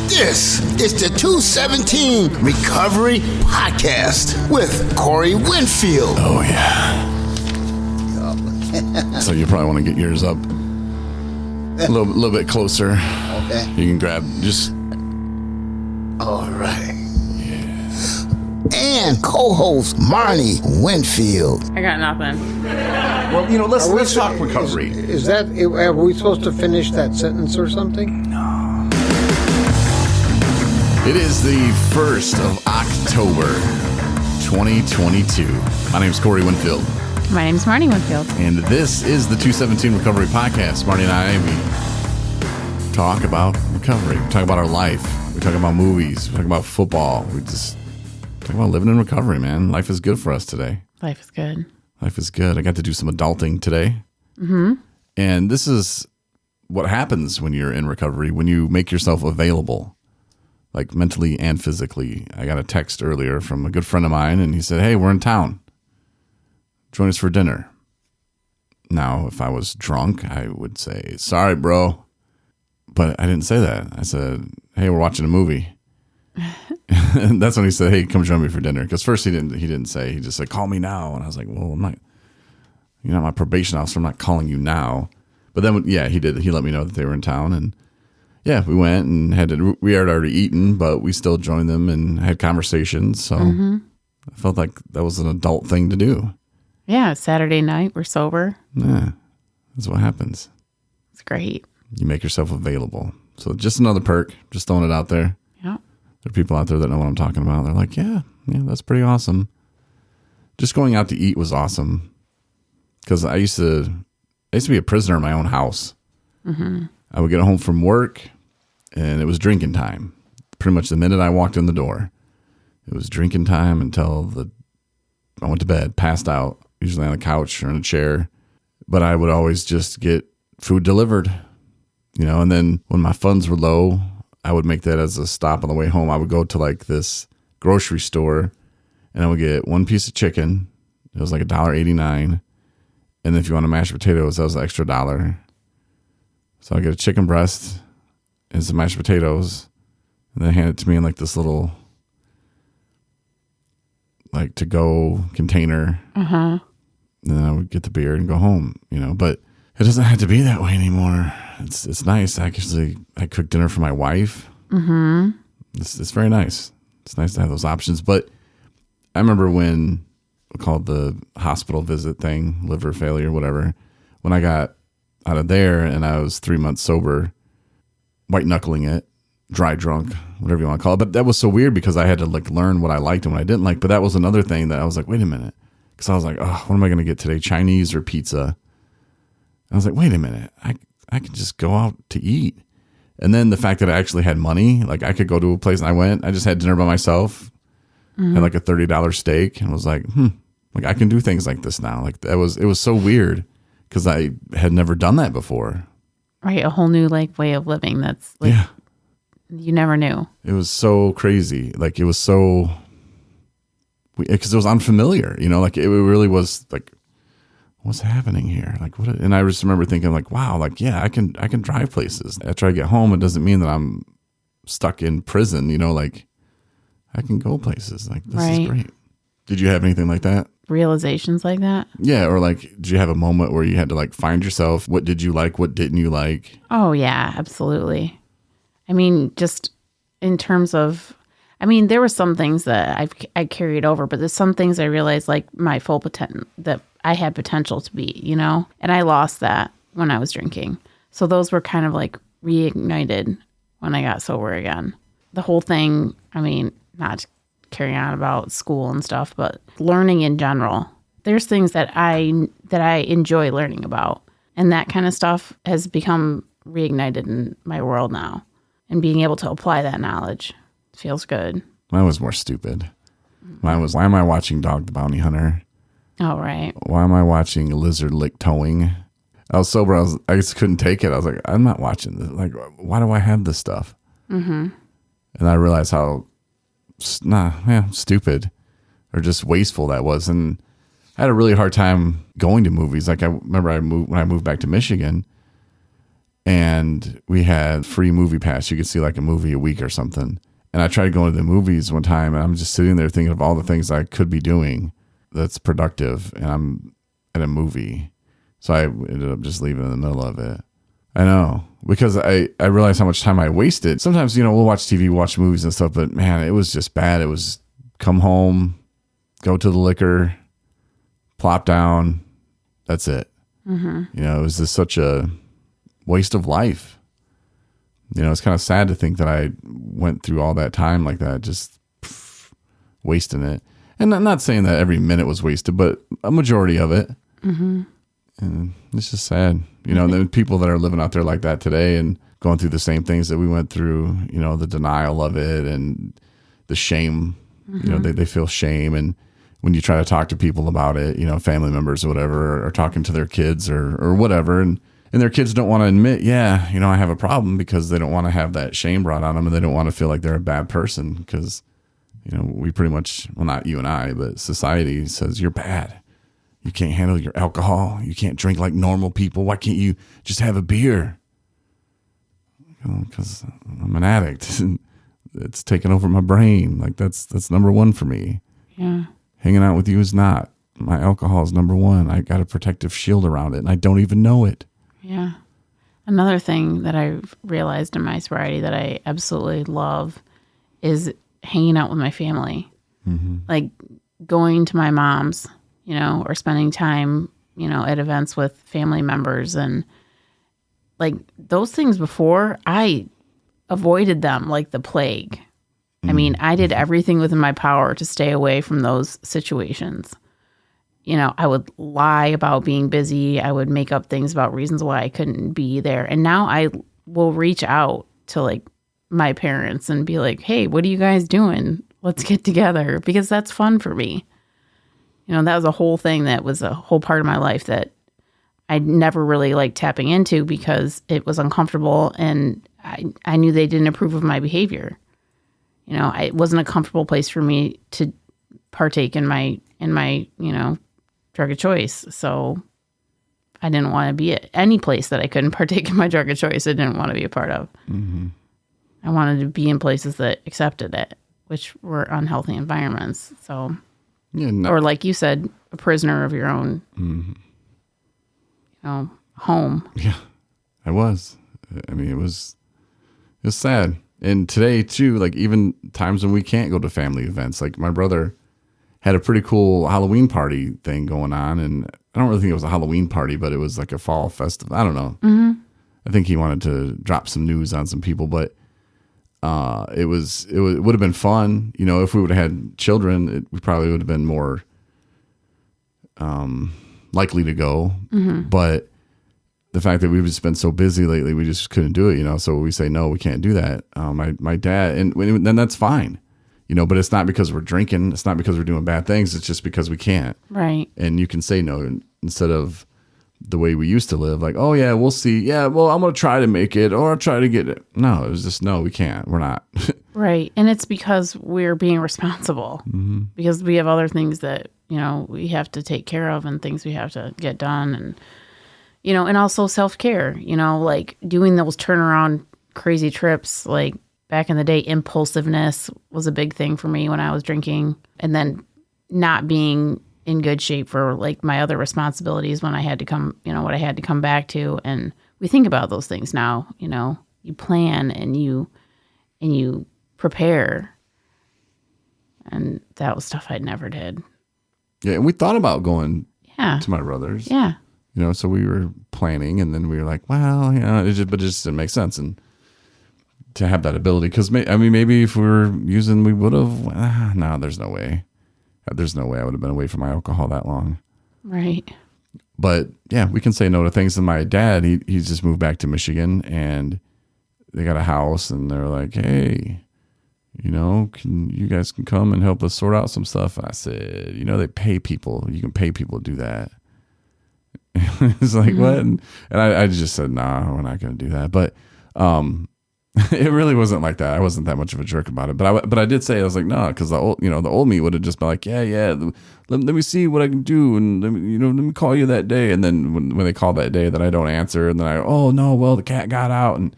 This is the 217 Recovery Podcast with Corey Winfield. Oh, yeah. So you probably want to get yours up a little bit closer. Okay. You can grab just... All right. And co-host Marnie Winfield. I got nothing. Well, let's talk recovery. Is that, are we supposed to finish that sentence or something? No. It is the 1st of October, 2022. My name is Corey Winfield. My name's Marnie Winfield. And this is the 217 Recovery Podcast. Marnie and I, we talk about recovery. We talk about our life. We talk about movies. We talk about football. We just talk about living in recovery, man. Life is good for us today. Life is good. Life is good. I got to do some adulting today. Mm-hmm. And this is what happens when you're in recovery, when you make yourself available, like mentally and physically. I got a text earlier from a good friend of mine, and he said, "Hey, we're in town. Join us for dinner." Now, if I was drunk, I would say, "Sorry, bro." But I didn't say that. I said, "Hey, we're watching a movie." And that's when he said, "Hey, come join me for dinner." Because first he didn't say. He just said, "Call me now." And I was like, "Well, I'm not. You're not my probation officer. I'm not calling you now." But then, yeah, he did. He let me know that they were in town, and yeah, we went and we had already eaten, but we still joined them and had conversations. So I felt like that was an adult thing to do. Yeah, Saturday night, we're sober. Yeah, that's what happens. It's great. You make yourself available. So just another perk, just throwing it out there. Yeah. There are people out there that know what I'm talking about. They're like, yeah, that's pretty awesome. Just going out to eat was awesome. Because I used to be a prisoner in my own house. Mm-hmm. I would get home from work, and it was drinking time. Pretty much the minute I walked in the door, it was drinking time until I went to bed, passed out, usually on a couch or in a chair. But I would always just get food delivered, and then when my funds were low, I would make that as a stop on the way home. I would go to like this grocery store, and I would get one piece of chicken. It was like $1.89. And then if you want a mashed potatoes, that was an extra $1. So I get a chicken breast and some mashed potatoes, and then hand it to me in like this little like to-go container. And then I would get the beer and go home, But it doesn't have to be that way anymore. It's nice. I cook dinner for my wife. Mm-hmm. It's very nice. It's nice to have those options. But I remember when called the hospital visit thing, liver failure, whatever, when I got out of there and I was 3 months sober, white knuckling it, dry drunk, whatever you want to call it. But that was so weird because I had to like learn what I liked and what I didn't like. But that was another thing that I was like, wait a minute. Because I was like, oh, what am I going to get today? Chinese or pizza? I was like, wait a minute. I could just go out to eat. And then the fact that I actually had money, like I could go to a place and I just had dinner by myself, had like a $30 steak, and was like, like I can do things like this now. Like it was so weird because I had never done that before. Right. A whole new like way of living. That's like, you never knew. It was so crazy. Like it was so, because it was unfamiliar, like it really was like, what's happening here? Like what? And I just remember thinking like, wow, like, yeah, I can drive places. After I get home, it doesn't mean that I'm stuck in prison, like I can go places. Like this is great. Did you have anything like that? Realizations like that? Yeah. Or like, did you have a moment where you had to like find yourself? What did you like? What didn't you like? Oh yeah, absolutely. I mean, just in terms of, there were some things that I carried over, but there's some things I realized like my full potential, that I had potential to be, and I lost that when I was drinking. So those were kind of like reignited when I got sober again. The whole thing, not carrying on about school and stuff, but learning in general. There's things that I enjoy learning about, and that kind of stuff has become reignited in my world now. And being able to apply that knowledge feels good. Mine was more stupid. Mine was, why am I watching Dog the Bounty Hunter? Oh, right. Why am I watching Lizard Lick Towing? I was sober. I just couldn't take it. I was like, I'm not watching this. Like, why do I have this stuff? Mm-hmm. And I realized how stupid or just wasteful that was. And I had a really hard time going to movies. Like I remember when I moved back to Michigan, and we had free movie pass. You could see like a movie a week or something. And I tried going to the movies one time, and I'm just sitting there thinking of all the things I could be doing that's productive, and I'm at a movie. So I ended up just leaving in the middle of it. I know, because I realized how much time I wasted. Sometimes, we'll watch TV, watch movies and stuff, but man, it was just bad. It was come home, go to the liquor, plop down. That's it. Mm-hmm. It was just such a waste of life. It's kind of sad to think that I went through all that time like that, just wasting it. And I'm not saying that every minute was wasted, but a majority of it. Mm-hmm. And it's just sad. The people that are living out there like that today and going through the same things that we went through, the denial of it and the shame, they feel shame. And when you try to talk to people about it, family members or whatever, or talking to their kids or whatever, and their kids don't want to admit, I have a problem, because they don't want to have that shame brought on them, and they don't want to feel like they're a bad person, because, we pretty much, well, not you and I, but society says you're bad. You can't handle your alcohol. You can't drink like normal people. Why can't you just have a beer? Because I'm an addict. It's taken over my brain. Like that's number one for me. Yeah. Hanging out with you is not. My alcohol is number one. I got a protective shield around it, and I don't even know it. Yeah. Another thing that I've realized in my sobriety that I absolutely love is hanging out with my family. Mm-hmm. Like going to my mom's, or spending time, at events with family members. And like those things before, I avoided them like the plague. Mm-hmm. I mean, I did everything within my power to stay away from those situations. I would lie about being busy. I would make up things about reasons why I couldn't be there. And now I will reach out to like my parents and be like, hey, what are you guys doing? Let's get together, because that's fun for me. That was a whole thing, that was a whole part of my life that I never really liked tapping into, because it was uncomfortable, and I knew they didn't approve of my behavior. It wasn't a comfortable place for me to partake in my drug of choice. So I didn't want to be at any place that I couldn't partake in my drug of choice. I didn't want to be a part of. Mm-hmm. I wanted to be in places that accepted it, which were unhealthy environments. So, or like you said, a prisoner of your own, home. Yeah, I was. I mean, it was sad. And today too, like even times when we can't go to family events, like my brother had a pretty cool Halloween party thing going on. And I don't really think it was a Halloween party, but it was like a fall festival. I don't know. Mm-hmm. I think he wanted to drop some news on some people, but it would have been fun. If we would have had children, we probably would have been more likely to go. Mm-hmm. But the fact that we've just been so busy lately, we just couldn't do it. So we say, no, we can't do that. My dad, and then that's fine. But it's not because we're drinking. It's not because we're doing bad things. It's just because we can't. Right. And you can say no instead of the way we used to live. Like, oh, yeah, we'll see. Yeah, well, I'm going to try to make it, or I'll try to get it. No, it was just, no, we can't. We're not. Right. And it's because we're being responsible. Mm-hmm. Because we have other things that, we have to take care of, and things we have to get done. And, and also self-care, like doing those turnaround crazy trips, like, back in the day, impulsiveness was a big thing for me when I was drinking, and then not being in good shape for like my other responsibilities when I had to come, what I had to come back to. And we think about those things now, you plan and you prepare. And that was stuff I never did. Yeah. And we thought about going to my brother's. Yeah. So we were planning, and then we were like, well, it just didn't make sense. And to have that ability, because maybe if we were using, we would have. No, there's no way. There's no way I would have been away from my alcohol that long. Right. But yeah, we can say no to things. And my dad, he's just moved back to Michigan, and they got a house, and they're like, hey, you guys can come and help us sort out some stuff. And I said, they pay people. You can pay people to do that. It's like, mm-hmm. What? And I just said, nah, we're not going to do that. But It really wasn't like that. I wasn't that much of a jerk about it, but I did say, I was like, no, because the old me would have just been like, yeah, let me see what I can do, and let me call you that day. And then when they call that day, then I don't answer, and then oh no, well the cat got out, and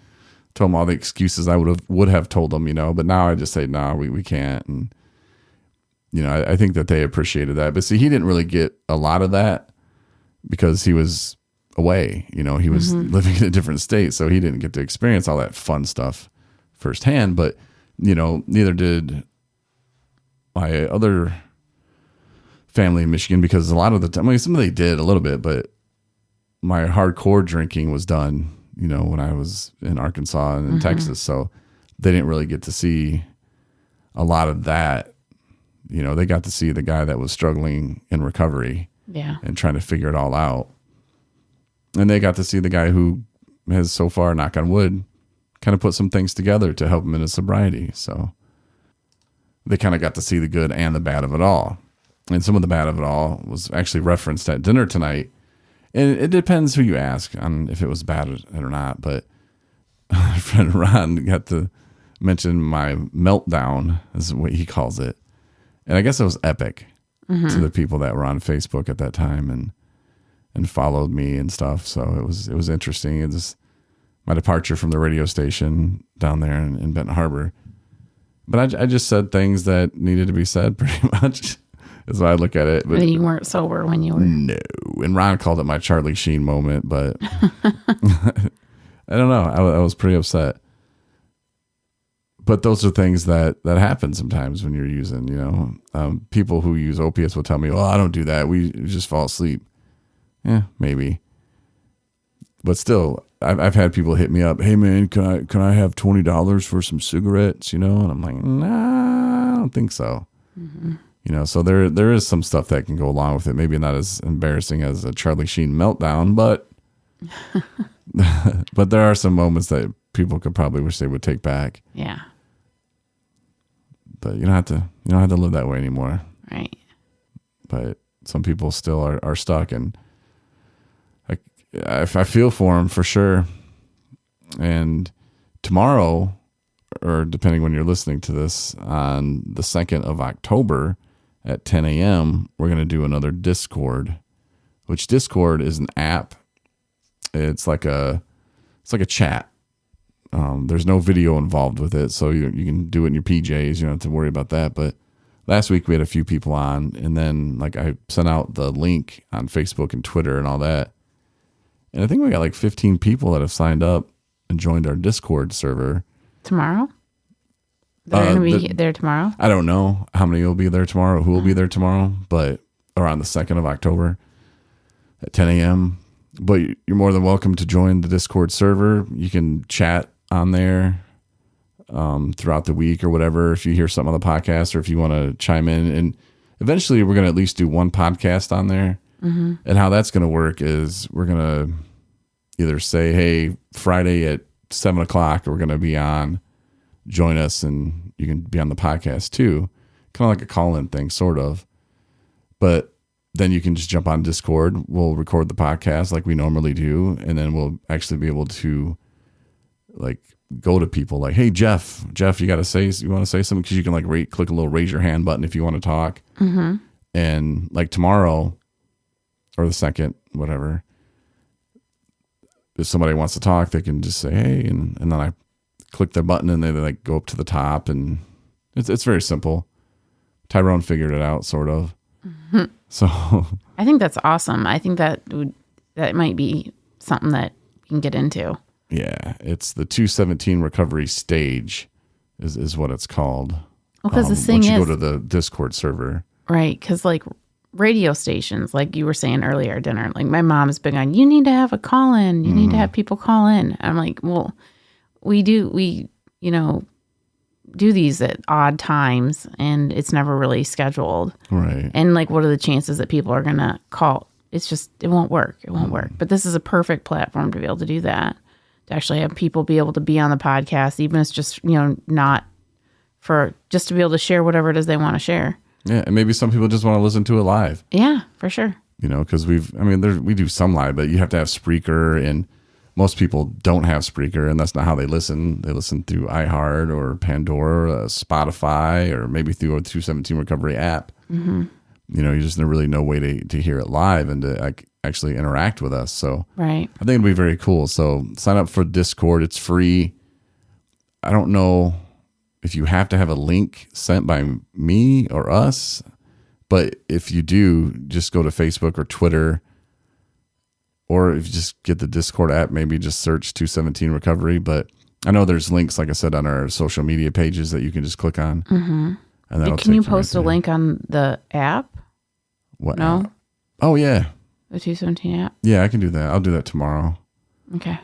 told them all the excuses I would have told them, But now I just say, no, we can't, and I think that they appreciated that. But see, he didn't really get a lot of that because he was away. He was living in a different state, so he didn't get to experience all that fun stuff firsthand. But neither did my other family in Michigan, because a lot of the time, some of they did a little bit, but my hardcore drinking was done when I was in Arkansas and in Texas, so they didn't really get to see a lot of that. They got to see the guy that was struggling in recovery, and trying to figure it all out. And they got to see the guy who has so far, knock on wood, kind of put some things together to help him in his sobriety. So they kind of got to see the good and the bad of it all. And some of the bad of it all was actually referenced at dinner tonight. And it depends who you ask on if it was bad or not. But my friend Ron got to mention my meltdown, is what he calls it. And I guess it was epic to the people that were on Facebook at that time and followed me and stuff. So it was interesting. It's my departure from the radio station down there in Benton Harbor. But I just said things that needed to be said, pretty much, is how I look at it. But you weren't sober when you were. No. And Ron called it my Charlie Sheen moment, but I don't know. I was pretty upset. But those are things that happen sometimes when you're using, people who use opiates will tell me, well, I don't do that. We just fall asleep. Yeah, maybe. But still, I've had people hit me up. Hey man, can I have $20 for some cigarettes? And I'm like, nah, I don't think so. So there is some stuff that can go along with it. Maybe not as embarrassing as a Charlie Sheen meltdown, but but there are some moments that people could probably wish they would take back. Yeah. But you don't have to live that way anymore. Right. But some people still are stuck, and I feel for them for sure. And tomorrow, or depending when you're listening to this, on the 2nd of October at 10 a.m., we're going to do another Discord, which Discord is an app. It's like a chat. There's no video involved with it, so you can do it in your PJs. You don't have to worry about that. But last week we had a few people on, and then I sent out the link on Facebook and Twitter and all that. And I think we got 15 people that have signed up and joined our Discord server. Tomorrow? They're going to be there tomorrow? I don't know how many will be there tomorrow, who will be there tomorrow, but around the 2nd of October at 10 a.m. But you're more than welcome to join the Discord server. You can chat on there throughout the week or whatever, if you hear something on the podcast or if you want to chime in. And eventually we're going to at least do one podcast on there. And how that's going to work is we're going to either say, hey, Friday at 7 o'clock, we're going to be on, join us, and you can be on the podcast too. Kind of like a call-in thing, sort of. But then you can just jump on Discord. We'll record the podcast like we normally do, and then we'll actually be able to go to people like, hey, Jeff, you want to say something? Because you can click a little raise your hand button if you want to talk. And tomorrow, or the 2nd, whatever, if somebody wants to talk, they can just say, hey, and then I click their button and they go up to the top, and it's very simple. Tyrone figured it out, sort of. So I think that's awesome. I think that might be something that you can get into. Yeah, it's the 217 recovery stage is what it's called. Well, because the thing once you is, go to the Discord server. Right, because radio stations, like you were saying earlier at dinner, my mom's big on, you need to have a call-in. You need to have people call in. I'm like, well, we do these at odd times, and it's never really scheduled. Right. And what are the chances that people are going to call? It's just, it won't work. It won't work. But this is a perfect platform to be able to do that, to actually have people be able to be on the podcast, even if it's just, not for, just to be able to share whatever it is they want to share. Yeah, and maybe some people just want to listen to it live. Yeah, for sure. Because we do some live, but you have to have Spreaker, and most people don't have Spreaker, and that's not how they listen. They listen through iHeart or Pandora, Spotify, or maybe through a 217 Recovery app. You know, you just really no way to hear it live and to actually interact with us. So Right. I think it'll be very cool. So sign up for Discord. It's free. I don't know if you have to have a link sent by me or us, but if you do, just go to Facebook or Twitter, or if you just get the Discord app, maybe just search 217 Recovery. But I know there's links, like I said, on our social media pages that you can just click on. And that'll Can you take post right a there. link on the app? What? No? Oh, yeah. The 217 app? Yeah, I can do that. I'll do that tomorrow Okay.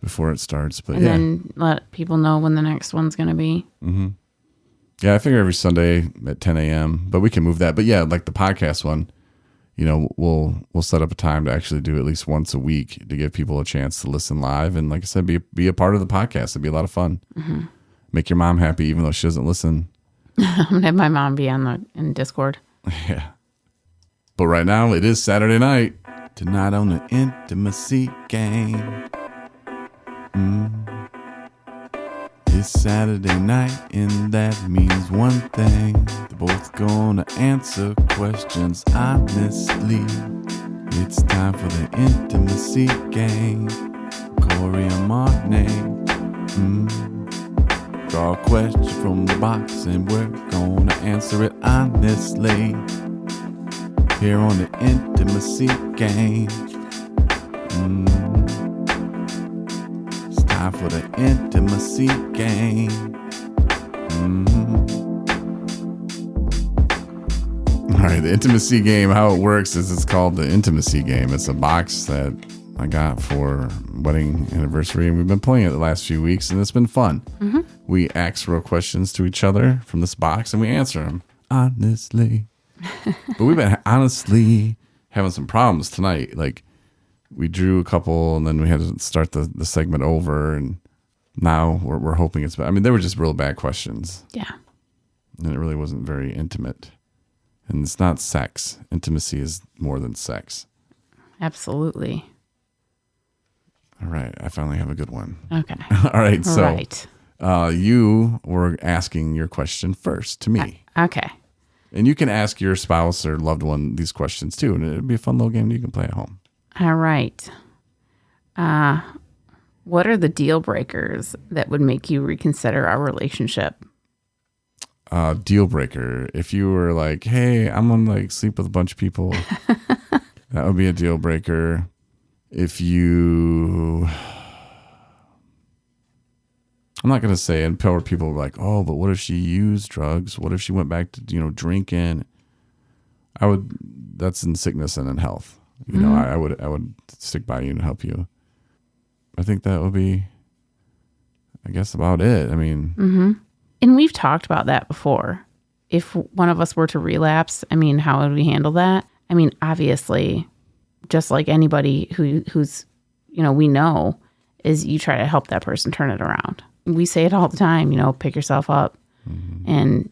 before it starts. But And yeah. then let people know when the next one's going to be. Yeah, I figure every Sunday at 10 a.m., but we can move that. But yeah, like the podcast one, you know, we'll set up a time to actually do at least once a week to give people a chance to listen live. And like I said, be a part of the podcast. It'd be a lot of fun. Make your mom happy, even though she doesn't listen. I'm going to have my mom be in Discord. Yeah. But right now, it is Saturday night. Tonight on the Intimacy Game. It's Saturday night, and that means one thing. They're both gonna answer questions honestly. It's time for the Intimacy Game. Corey and Martney. Draw a question from the box, and we're gonna answer it honestly. Here on the Intimacy Game. It's time for the Intimacy Game. All right, the Intimacy Game, how it works is it's called the Intimacy Game. It's a box that I got for wedding anniversary, and we've been playing it the last few weeks, and it's been fun. We ask real questions to each other from this box, and we answer them honestly. But we've been honestly having some problems tonight. Like, we drew a couple, and then we had to start the segment over, and now we're hoping it's bad. I mean, they were just real bad questions, Yeah. and it really wasn't very intimate. And it's not sex. Intimacy is more than sex. Absolutely. All right, I finally have a good one. Okay. All right, so Right. you were asking your question first to me. Okay. And you can ask your spouse or loved one these questions too, and it'd be a fun little game that you can play at home. All right. What are the deal breakers that would make you reconsider our relationship? Deal breaker. If you were like, hey, I'm gonna like sleep with a bunch of people, that would be a deal breaker. If you, I'm not gonna say, and people are like, oh, but what if she used drugs? What if she went back to drinking? That's in sickness and in health. You know, I would stick by you and help you. I think that would be, I guess, about it. I mean, And we've talked about that before. If one of us were to relapse, I mean, how would we handle that? I mean, obviously, just like anybody who's, we know, is you try to help that person turn it around. We say it all the time, pick yourself up and,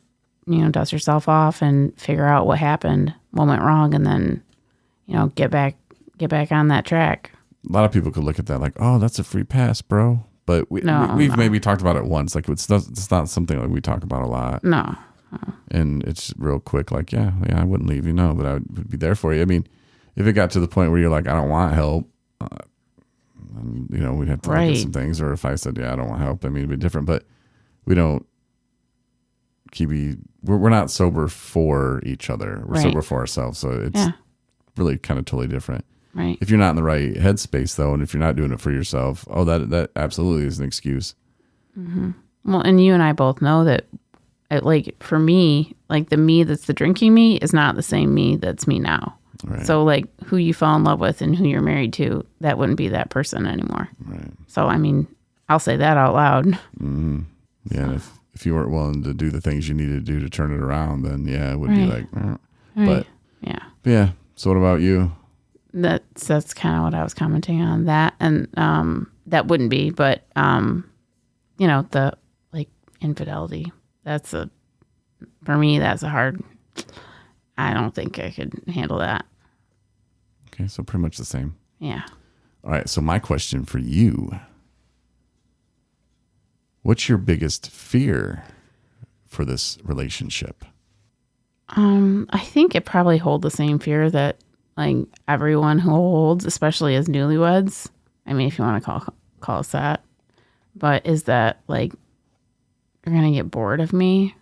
dust yourself off and figure out what happened, what went wrong, and then, get back on that track. a lot of people could look at that like, oh, that's a free pass, bro. But we've maybe talked about it once. Like it's not something like we talk about a lot. No. And it's real quick. Like, yeah, I wouldn't leave you, no, but I would be there for you. I mean, if it got to the point where you're like, I don't want help, we'd have to look at some things. Or if I said, yeah, I don't want help, I mean, it'd be different. But we don't we're not sober for each other. We're sober for ourselves. So it's really kind of totally different. Right. If you're not in the right headspace, though, and if you're not doing it for yourself, that absolutely is an excuse. Mm-hmm. Well, and you and I both know that, like, for me, like the me that's the drinking me is not the same me that's me now. Right. So, like, who you fell in love with and who you're married to, that wouldn't be that person anymore. Right. So, I mean, I'll say that out loud. Mm-hmm. Yeah, and if you weren't willing to do the things you needed to do to turn it around, then, yeah, it would be like, but yeah. So what about you? That's kind of what I was commenting on that. And that wouldn't be, but, the, like, infidelity, for me, that's a hard, I don't think I could handle that. Okay, so pretty much the same. Yeah. All right. So my question for you, what's your biggest fear for this relationship? I think it probably hold the same fear that like everyone holds, especially as newlyweds. I mean, if you want to call us that, but is that like you're gonna get bored of me?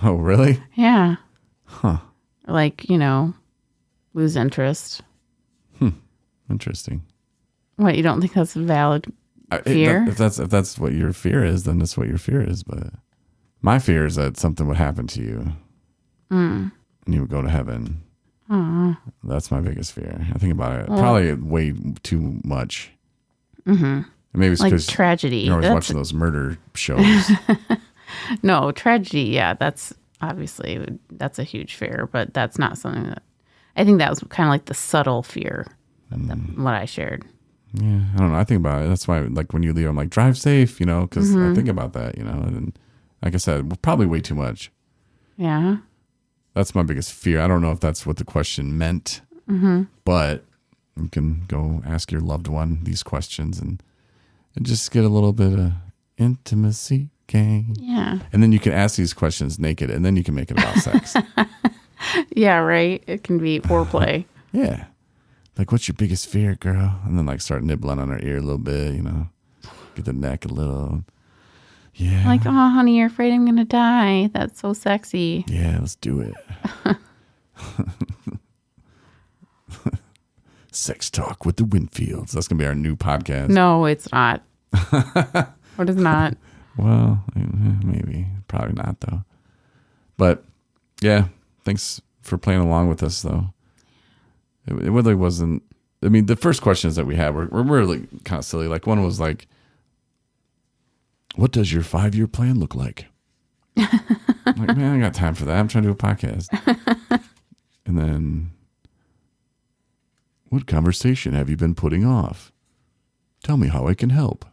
Oh, really? Yeah. Huh. Like, lose interest. Interesting. What, you don't think that's a valid fear? If that's what your fear is, then that's what your fear is. But my fear is that something would happen to you and you would go to heaven. That's my biggest fear. I think about it probably way too much. Mm-hmm. Maybe it's like because tragedy. you're always watching those murder shows. No, tragedy. Yeah, that's obviously that's a huge fear, but that's not something that I think that was kind of like the subtle fear of what I shared. Yeah, I don't know. I think about it. That's why, like, when you leave, I'm like, drive safe, because I think about that, and like I said, probably way too much. Yeah. That's my biggest fear. I don't know if that's what the question meant, but you can go ask your loved one these questions and just get a little bit of intimacy, gang. Yeah. And then you can ask these questions naked, and then you can make it about sex. Yeah, right. It can be foreplay. Yeah. Like, what's your biggest fear, girl? And then, like, start nibbling on her ear a little bit, get the neck a little. Yeah. Like, oh, honey, you're afraid I'm going to die. That's so sexy. Yeah, let's do it. Sex Talk with the Winfields. That's going to be our new podcast. No, it's not. What is not? Well, maybe. Probably not, though. But, yeah, thanks for playing along with us, though. It really wasn't. I mean, the first questions that we had were really kind of silly. Like, one was like, what does your 5-year plan look like? I'm like, man, I got time for that. I'm trying to do a podcast. And then, what conversation have you been putting off? Tell me how I can help.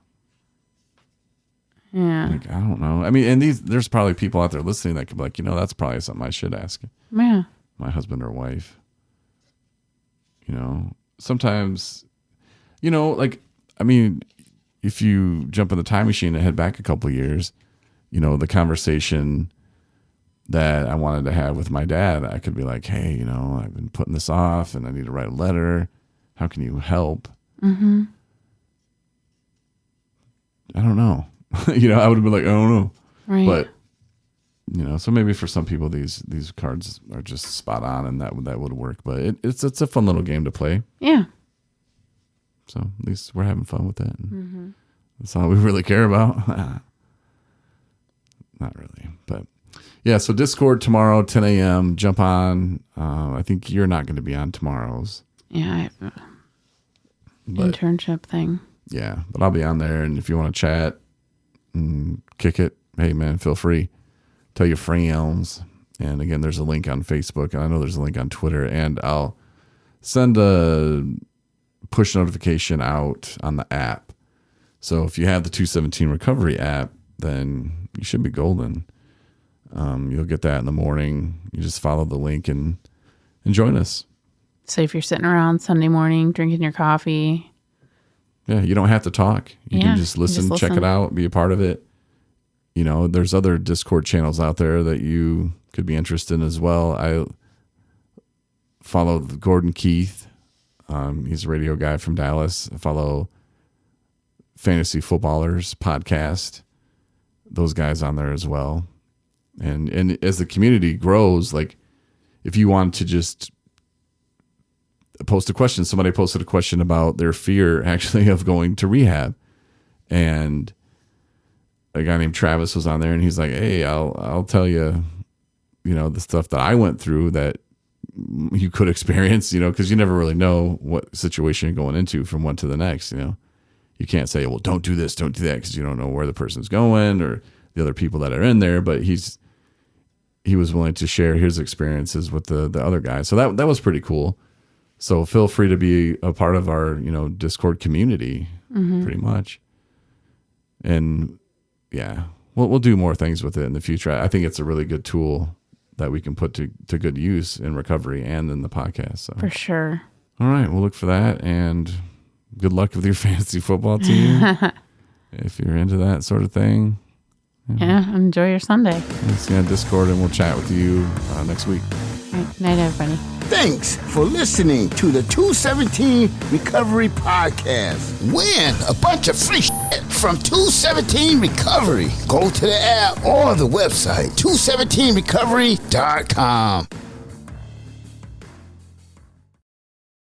Yeah. Like, I don't know. I mean, and there's probably people out there listening that could be like, that's probably something I should ask Yeah. my husband or wife. Sometimes, like, I mean, if you jump in the time machine and head back a couple of years, the conversation that I wanted to have with my dad, I could be like, hey, I've been putting this off and I need to write a letter. How can you help? Mm-hmm. I don't know. I would have been like, I don't know. Right. But, so maybe for some people, these cards are just spot on and that would work. But it's a fun little game to play. Yeah. So at least we're having fun with that. That's all we really care about. Not really, but yeah. So Discord tomorrow, 10 a.m. Jump on. I think you're not going to be on tomorrow's. Yeah, I have an internship thing. Yeah, but I'll be on there, and if you want to chat and kick it, hey man, feel free. Tell your friends. And again, there's a link on Facebook, and I know there's a link on Twitter, and I'll send a push notification out on the app. So if you have the 217 Recovery app, then you should be golden. You'll get that in the morning. You just follow the link and join us. So if you're sitting around Sunday morning drinking your coffee. Yeah, you don't have to talk. You can just listen, check it out, be a part of it. There's other Discord channels out there that you could be interested in as well. I follow Gordon Keith. He's a radio guy from Dallas. I follow Fantasy Footballers podcast. Those guys on there as well. And as the community grows, like if you want to just post a question, somebody posted a question about their fear actually of going to rehab. And a guy named Travis was on there and he's like, hey, I'll tell you, the stuff that I went through that you could experience, because you never really know what situation you're going into from one to the next. You can't say, well, don't do this, don't do that, because you don't know where the person's going or the other people that are in there. But he was willing to share his experiences with the other guys. So that was pretty cool. So feel free to be a part of our, Discord community, pretty much. And yeah, we'll do more things with it in the future. I think it's a really good tool that we can put to good use in recovery and in the podcast. So. For sure. All right, we'll look for that. And good luck with your fantasy football team. If you're into that sort of thing. Yeah, enjoy your Sunday. Let's get on Discord and we'll chat with you next week. All right, night, everybody. Thanks for listening to the 217 Recovery Podcast. Win a bunch of free shit from 217 Recovery. Go to the app or the website, 217recovery.com.